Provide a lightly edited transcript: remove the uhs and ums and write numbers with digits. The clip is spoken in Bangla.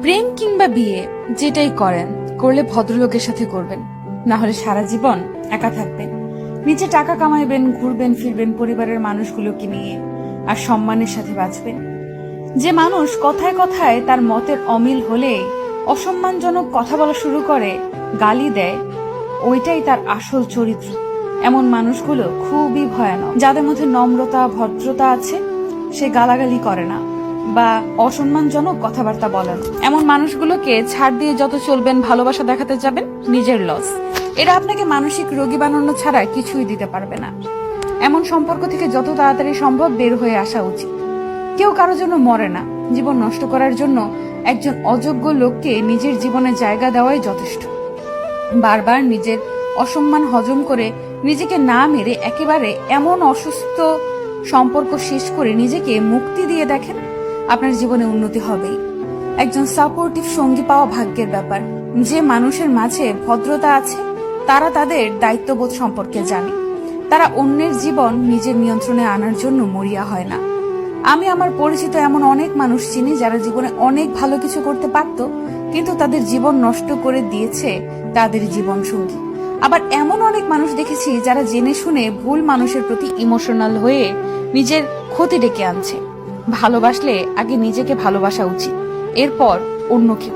প্রেম কিংবা বিয়ে যেটাই করেন, করলে ভদ্রলোকের সাথে করবেন, না হলে সারা জীবন একা থাকবেন। নিজে টাকা কামাইবেন, ঘুরবেন ফিরবেন পরিবারের মানুষগুলোকে নিয়ে, আর সম্মানের সাথে বাঁচবেন। যে মানুষ কথায় কথায় তার মতের অমিল হলে অসম্মানজনক কথা বলা শুরু করে, গালি দেয়, ওইটাই তার আসল চরিত্র। এমন মানুষগুলো খুবই ভয়ানক। যাদের মধ্যে নম্রতা ভদ্রতা আছে, সে গালাগালি করে না বা অসম্মানজনক কথাবার্তা বলে না। এমন মানুষগুলোকে ছাড় দিয়ে যত চলবেন, ভালোবাসা দেখাতে যাবেন, নিজের লস। এরা আপনাকে মানসিক রোগী বানানো ছাড়া কিছুই দিতে পারবে না। এমন সম্পর্ক থেকে যত তাড়াতাড়ি সম্ভব বের হয়ে আসা উচিত। কেউ কারোর জন্য মরে না। জীবন নষ্ট করার জন্য একজন অযোগ্য লোককে নিজের জীবনে জায়গা দেওয়াই যথেষ্ট। বারবার নিজের অসম্মান হজম করে নিজেকে না মেরে একেবারে এমন অসুস্থ সম্পর্ক শেষ করে নিজেকে মুক্তি দিয়ে দেখেন, আপনার জীবনে উন্নতি হবেই। একজন সাপোর্টিভ সঙ্গী পাওয়া ভাগ্যের ব্যাপার। যে মানুষের মাঝে ভদ্রতা আছে, তারা তাদের দায়িত্ববোধ সম্পর্কে জানে। তারা অন্যের জীবন নিজের নিয়ন্ত্রণে আনার জন্য মরিয়া হয় না। আমি আমার পরিচিত এমন অনেক মানুষ চিনি যারা জীবনে অনেক ভালো কিছু করতে পারত, কিন্তু তাদের জীবন নষ্ট করে দিয়েছে তাদের জীবন সঙ্গী। আবার এমন অনেক মানুষ দেখেছি যারা জেনে শুনে ভুল মানুষের প্রতি ইমোশনাল হয়ে নিজের ক্ষতি ডেকে আনছে। ভালোবাসলে আগে নিজেকে ভালোবাসা উচিত, এরপর অন্য কেউ।